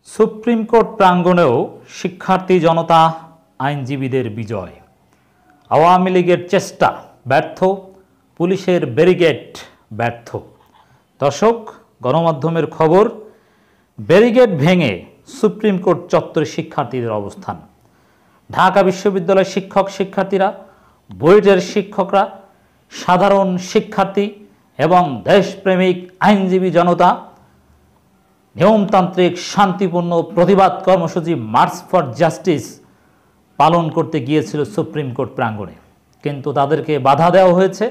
Supreme court প্রাঙ্গণেও শিক্ষার্থী জনতা আইনজীবীদের বিজয়। আওয়ামী লীগের চেষ্টা ব্যর্থ, পুলিশের ব্যারিকেড ব্যর্থ। দর্শক, গণমাধ্যমের খবর, ব্যারিকেড ভেঙে সুপ্রিম কোর্ট চত্বরে শিক্ষার্থীদের অবস্থান। ঢাকা বিশ্ববিদ্যালয়ের শিক্ষক শিক্ষার্থীরা, বুয়েটের শিক্ষকরা, সাধারণ শিক্ষার্থী এবং দেশপ্রেমিক আইনজীবী জনতা নিয়মতান্ত্রিক শান্তিপূর্ণ প্রতিবাদ কর্মসূচি মার্চ ফর জাস্টিস পালন করতে গিয়েছিল সুপ্রিম কোর্ট প্রাঙ্গণে, কিন্তু তাদেরকে বাধা দেওয়া হয়েছে,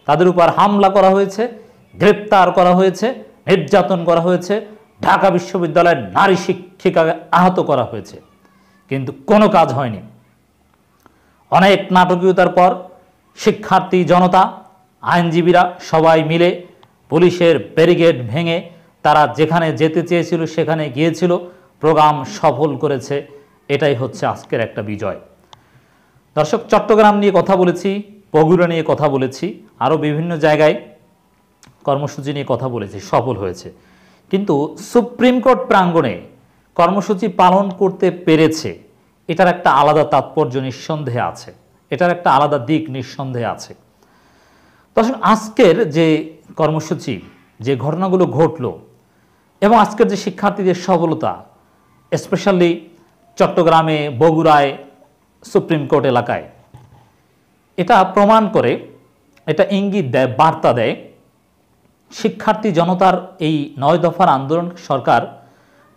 তাদের উপর হামলা করা হয়েছে, গ্রেপ্তার করা হয়েছে, নির্যাতন করা হয়েছে, ঢাকা বিশ্ববিদ্যালয়ের নারী শিক্ষিকাকে আহত করা হয়েছে, কিন্তু কোনো কাজ হয়নি। অনেক নাটকীয়তার পর শিক্ষার্থী জনতা আইনজীবীরা সবাই মিলে পুলিশের ব্যারিকেড ভেঙে তারা যেখানে যেতে চেয়েছিল সেখানে গিয়েছিল, প্রোগ্রাম সফল করেছে। এটাই হচ্ছে আজকের একটা বিজয়। দর্শক, চট্টগ্রাম নিয়ে কথা বলেছি, বগুড়া নিয়ে কথা বলেছি, আরও বিভিন্ন জায়গায় কর্মসূচি নিয়ে কথা বলেছি, সফল হয়েছে। কিন্তু সুপ্রিম কোর্ট প্রাঙ্গণে কর্মসূচি পালন করতে পেরেছে, এটার একটা আলাদা তাৎপর্য নিঃসন্দেহে আছে, এটার একটা আলাদা দিক নিঃসন্দেহে আছে। দর্শক, আজকের যে কর্মসূচি, যে ঘটনাগুলো ঘটলো এবং আজকের যে শিক্ষার্থীদের সফলতা, স্পেশালি চট্টগ্রামে, বগুড়ায়, সুপ্রিম কোর্ট এলাকায়, এটা প্রমাণ করে, এটা ইঙ্গিত দেয়, বার্তা দেয়, শিক্ষার্থী জনতার এই 9 দফার আন্দোলন সরকার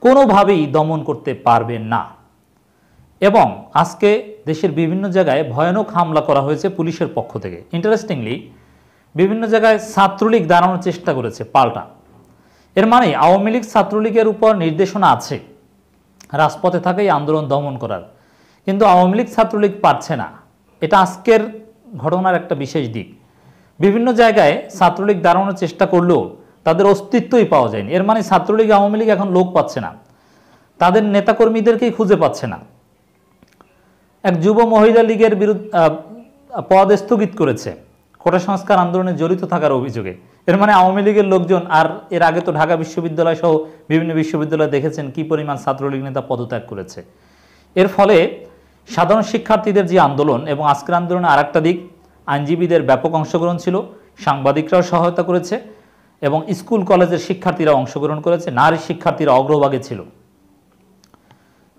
কোনোভাবেই দমন করতে পারবে না। এবং আজকে দেশের বিভিন্ন জায়গায় ভয়ানক হামলা করা হয়েছে পুলিশের পক্ষ থেকে। ইন্টারেস্টিংলি, বিভিন্ন জায়গায় ছাত্রলীগ দাঁড়ানোর চেষ্টা করেছে পাল্টা। এর মানে আওয়ামী লীগ ছাত্রলীগের উপর নির্দেশনা আছে রাজপথে থাকে এই আন্দোলন দমন করার, কিন্তু আওয়ামী লীগ ছাত্রলীগ পারছে না। এটা আজকের ঘটনার একটা বিশেষ দিক। বিভিন্ন জায়গায় ছাত্রলীগ দাঁড়ানোর চেষ্টা করলেও তাদের অস্তিত্বই পাওয়া যায়নি। এর মানে ছাত্রলীগ আওয়ামী লীগ এখন লোক পাচ্ছে না, তাদের নেতাকর্মীদেরকেই খুঁজে পাচ্ছে না। এক যুব মহিলা লীগের পদ স্থগিত করেছে কোটা সংস্কার আন্দোলনে জড়িত থাকার অভিযোগে। এর মানে আওয়ামী লীগের লোকজন, আর এর আগে তো ঢাকা বিশ্ববিদ্যালয় সহ বিভিন্ন বিশ্ববিদ্যালয়ে দেখেছেন কি পরিমাণ ছাত্রলীগ নেতা পদত্যাগ করেছে। এর ফলে সাধারণ শিক্ষার্থীদের যে আন্দোলন এবং আজকের আন্দোলনে আর একটা দিক, আইনজীবীদের ব্যাপক অংশগ্রহণ ছিল, সাংবাদিকরাও সহায়তা করেছে এবং স্কুল কলেজের শিক্ষার্থীরা অংশগ্রহণ করেছে, নারী শিক্ষার্থীরা অগ্রভাগে ছিল।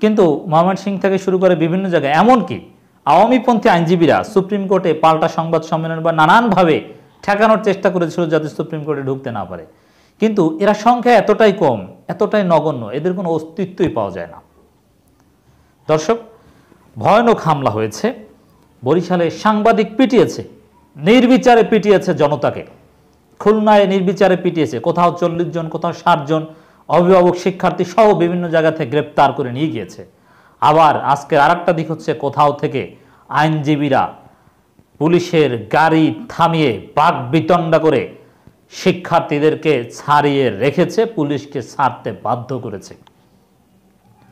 কিন্তু ময়মনসিংহ থেকে শুরু করে বিভিন্ন জায়গায়, এমনকি আওয়ামীপন্থী আইনজীবীরা সুপ্রিম কোর্টে পাল্টা সংবাদ সম্মেলন বা নানানভাবে ঠেকানোর চেষ্টা করেছিল যাতে সুপ্রিম কোর্টে ঢুকতে না পারে, কিন্তু এরা সংখ্যা এতটাই কম, এতটাই নগণ্য, এদের কোনো অস্তিত্বই পাওয়া যায় না। দর্শক, ভয়ানক হামলা হয়েছে। বরিশালে সাংবাদিক পিটিয়েছে, নির্বিচারে পিটিয়েছে জনতাকে। খুলনায় নির্বিচারে পিটিয়েছে, কোথাও 40 জন, কোথাও 60 জন অভিভাবক শিক্ষার্থী সহ বিভিন্ন জায়গা থেকে গ্রেপ্তার করে নিয়ে গিয়েছে। আবার আজকের আরেকটা দিক হচ্ছে, কোথাও থেকে আইনজীবীরা পুলিশের গাড়ি থামিয়ে বাকবিতণ্ডা করে শিক্ষার্থীদেরকে ছাড়িয়ে রেখেছে, পুলিশকে ছাড়তে বাধ্য করেছে।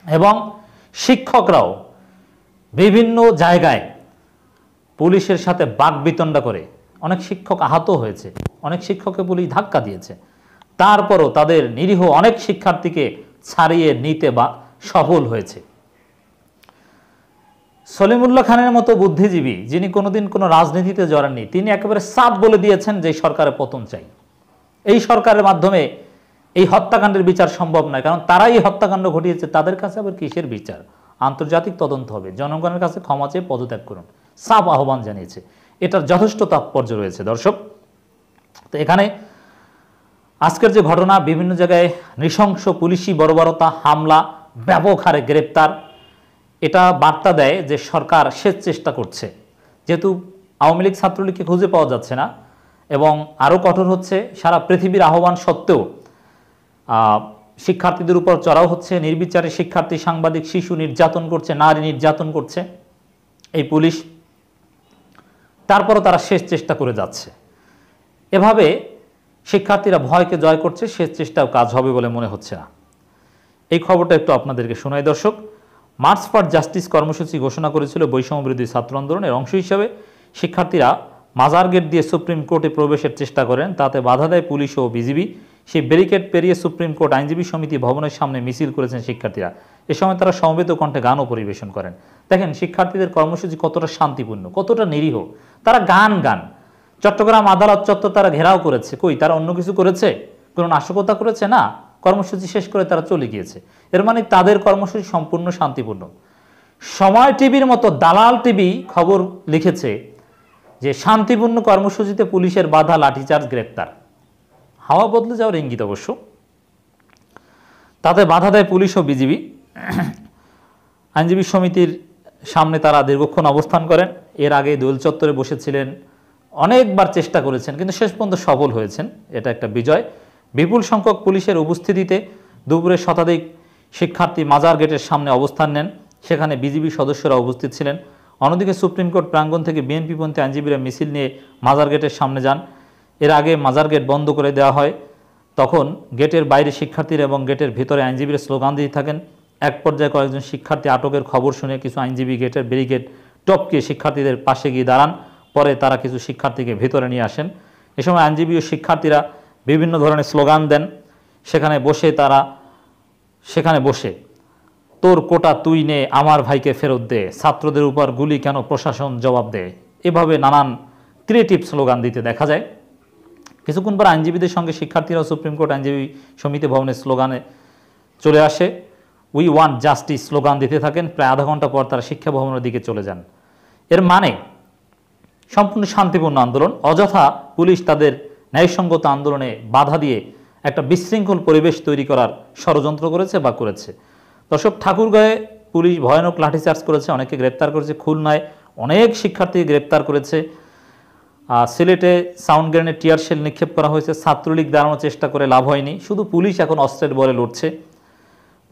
এবং শিক্ষকরাও বিভিন্ন জায়গায় পুলিশের সাথে বাকবিতণ্ডা করে অনেক শিক্ষক আহত হয়েছে, অনেক শিক্ষককে পুলিশ ধাক্কা দিয়েছে। তারপরও তাদের নিরীহ অনেক শিক্ষার্থীকে ছাড়িয়ে নিতে বা সফল হয়েছে। সলিমুল্লাহ খানের মতো বুদ্ধিজীবী, যিনি কোনোদিন কোনো রাজনীতিতে জড়াননি, তিনি একেবারে সাফ বলে দিয়েছেন যে সরকারের পতন চাই। এই সরকারের মাধ্যমে এই হত্যাকাণ্ডের বিচার সম্ভব নয়, কারণ তারাই এই হত্যাকাণ্ড ঘটিয়েছে, তাদের কাছে আবার কিসের বিচার? আন্তর্জাতিক তদন্ত হবে, জনগণের কাছে ক্ষমা চেয়ে পদত্যাগ করুন, সাফ আহ্বান জানিয়েছে। এটার যথেষ্ট তাৎপর্য রয়েছে। দর্শক, তো এখানে আজকের যে ঘটনা, বিভিন্ন জায়গায় নৃশংস পুলিশি বর্বরতা, হামলা, ব্যাপক হারে গ্রেপ্তার, এটা বার্তা দেয় যে সরকার শেষ চেষ্টা করছে। যেহেতু আওয়ামী লীগ ছাত্রলীগকে খুঁজে পাওয়া যাচ্ছে না এবং আরও কঠোর হচ্ছে, সারা পৃথিবীর আহ্বান সত্ত্বেও শিক্ষার্থীদের উপর চড়াও হচ্ছে, নির্বিচারে শিক্ষার্থী, সাংবাদিক, শিশু নির্যাতন করছে, নারী নির্যাতন করছে এই পুলিশ। তারপরও তারা শেষ চেষ্টা করে যাচ্ছে। এভাবে শিক্ষার্থীরা ভয়কে জয় করছে, শেষ চেষ্টাও কাজ হবে বলে মনে হচ্ছে না। এই খবরটা একটু আপনাদেরকে শোনাই। দর্শক, মার্চ ফর জাস্টিস কর্মসূচি ঘোষণা করেছিল বৈষম্য বিরোধী ছাত্র আন্দোলনের অংশ হিসাবে শিক্ষার্থীরা মাজার গেট দিয়ে সুপ্রিম কোর্টে প্রবেশের চেষ্টা করেন, তাতে বাধা দেয় পুলিশ ও বিজিবি। সেই ব্যারিকেড পেরিয়ে সুপ্রিম কোর্ট আইনজীবী সমিতি ভবনের সামনে মিছিল করেছেন শিক্ষার্থীরা। এ সময় তারা সমবেত কণ্ঠে গানও পরিবেশন করেন। দেখেন শিক্ষার্থীদের কর্মসূচি কতটা শান্তিপূর্ণ, কতটা নিরীহ। তারা গান চট্টগ্রাম আদালত চত্বর তারা ঘেরাও করেছে। কই তারা অন্য কিছু করেছে? কোনো নাশকতা করেছে? না, কর্মসূচি শেষ করে তারা চলে গিয়েছে। এর মানে তাদের কর্মসূচি সম্পূর্ণ শান্তিপূর্ণ। সময় টিভির মতো দালাল টিভি খবর লিখেছে যে শান্তিপূর্ণ কর্মসূচিতে পুলিশের বাধা, লাঠিচার্জ, গ্রেপ্তার। হাওয়া বদলে যাওয়ার ইঙ্গিত অবশ্য। তাতে বাধা দেয় পুলিশ ও বিজিবি। আইনজীবী সমিতির সামনে তারা দীর্ঘক্ষণ অবস্থান করেন। এর আগে দোল চত্বরে বসেছিলেন, অনেকবার চেষ্টা করেছেন, কিন্তু শেষ পর্যন্ত সফল হয়েছেন। এটা একটা বিজয়। বিপুল সংখ্যক পুলিশের উপস্থিতিতে দুপুরে শতাধিক শিক্ষার্থী মাজার গেটের সামনে অবস্থান নেন। সেখানে বিজিবি সদস্যরা উপস্থিত ছিলেন। অন্যদিকে সুপ্রিম কোর্ট প্রাঙ্গণ থেকে বিএনপিপন্থী আইনজীবীরা মিছিল নিয়ে মাজার গেটের সামনে যান। এর আগে মাজার গেট বন্ধ করে দেওয়া হয়। তখন গেটের বাইরে শিক্ষার্থীরা এবং গেটের ভিতরে আইনজীবীরা স্লোগান দিয়ে থাকেন। এক পর্যায়ে কয়েকজন শিক্ষার্থী আটকের খবর শুনে কিছু আইনজীবী গেটের ব্যারিকেড টপকে শিক্ষার্থীদের পাশে গিয়ে দাঁড়ান। পরে তারা কিছু শিক্ষার্থীকে ভিতরে নিয়ে আসেন। এ সময় আইনজীবী ও শিক্ষার্থীরা বিভিন্ন ধরনের স্লোগান দেন। সেখানে বসে তোর কোটা তুই নে, আমার ভাইকে ফেরত দে, ছাত্রদের উপর গুলি কেন, প্রশাসন জবাব দেয়, এভাবে নানান ক্রিয়েটিভ স্লোগান দিতে দেখা যায়। কিছুক্ষণ পর আইনজীবীদের সঙ্গে শিক্ষার্থীরাও সুপ্রিম কোর্ট আইনজীবী সমিতি ভবনের স্লোগানে চলে আসে। উই ওয়ান্ট জাস্টিস স্লোগান দিতে থাকেন। প্রায় আধা ঘন্টা পর তারা শিক্ষা ভবনের দিকে চলে যান। এর মানে সম্পূর্ণ শান্তিপূর্ণ আন্দোলন। অযথা পুলিশ তাদের ন্যায়সঙ্গত আন্দোলনে বাধা দিয়ে একটা বিশৃঙ্খল পরিবেশ তৈরি করার ষড়যন্ত্র করেছে বা করেছে। দর্শক, ঠাকুরগাঁয়ে পুলিশ ভয়ানক লাঠিচার্জ করেছে, অনেকে গ্রেপ্তার করেছে। খুলনায় অনেক শিক্ষার্থী গ্রেপ্তার করেছে। সিলেটে সাউন্ড গ্রেনেড, টিয়ার শেল নিক্ষেপ করা হয়েছে। ছাত্রলীগ দাঁড়ানোর চেষ্টা করে লাভ হয়নি। শুধু পুলিশ এখন অস্ত্রের বলে লড়ছে।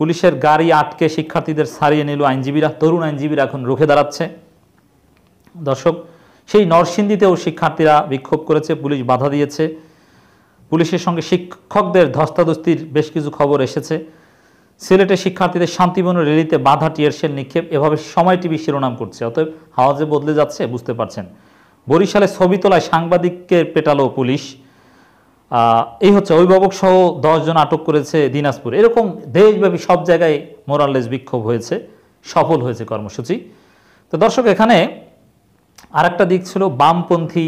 পুলিশের গাড়ি আটকে শিক্ষার্থীদের ছাড়িয়ে নিল আইনজীবীরা। তরুণ আইনজীবীরা এখন রুখে দাঁড়াচ্ছে। দর্শক, সেই নরসিংদীতেও শিক্ষার্থীরা বিক্ষোভ করেছে, পুলিশ বাধা দিয়েছে। পুলিশের সঙ্গে শিক্ষকদের ধস্তাধস্তির বেশ কিছু খবর এসেছে। সিলেটে শিক্ষার্থীদের শান্তিপূর্ণ র্যালিতে বাধা, টিয়ার শেল নিক্ষেপ। এভাবে সময় টিভি শিরোনাম করছে। অতএব হাওয়া যে বদলে যাচ্ছে বুঝতে পারছেন। বরিশালে ছবি তোলায় সাংবাদিককে পেটালো পুলিশ। এই হচ্ছে অভিভাবক সহ 10 জন আটক করেছে দিনাজপুর। এরকম দেশব্যাপী সব জায়গায় মোরাললেস বিক্ষোভ হয়েছে, সফল হয়েছে কর্মসূচি। তো দর্শক, এখানে আরেকটা দিক ছিল বামপন্থী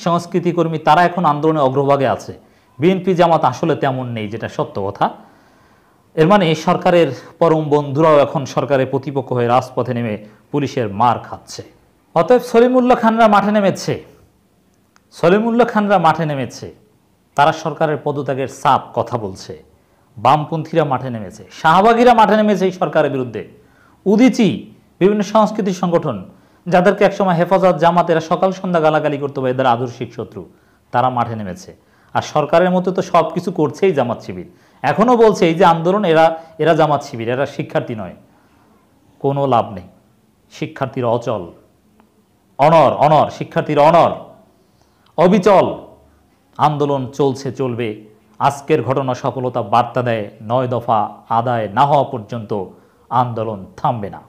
সংস্কৃতিকর্মী, তারা এখন আন্দোলনে অগ্রভাগে আছে। বিএনপি জামাত আসলে তেমন নেই, যেটা সত্য কথা। এর মানে সরকারের পরম বন্ধুরাও এখন সরকারের প্রতিপক্ষ হয়ে রাজপথে নেমে পুলিশের মার খাচ্ছে। অতএব সলিমুল্লাহ খানরা মাঠে নেমেছে। তারা সরকারের পদত্যাগের চাপ কথা বলছে। বামপন্থীরা মাঠে নেমেছে, শাহবাগীরা মাঠে নেমেছে এই সরকারের বিরুদ্ধে। উদীচী বিভিন্ন সাংস্কৃতিক সংগঠন, যাদেরকে একসময় হেফাজত, জামাত, এরা সকাল সন্ধ্যা গালাগালি করতে হবে, এদের আদর্শিক শত্রু, তারা মাঠে নেমেছে। আর সরকারের মতো তো সব কিছু করছেই জামাত শিবির। এখনও বলছে এই যে আন্দোলন, এরা জামাত শিবির, এরা শিক্ষার্থী নয়। কোনো লাভ নেই। শিক্ষার্থীর অচল, অনর, শিক্ষার্থীর অনর, অবিচল আন্দোলন চলছে, চলবে। আজকের ঘটনা সফলতা বার্তা দেয়, 9 দফা আদায় না হওয়া পর্যন্ত আন্দোলন থামবে না।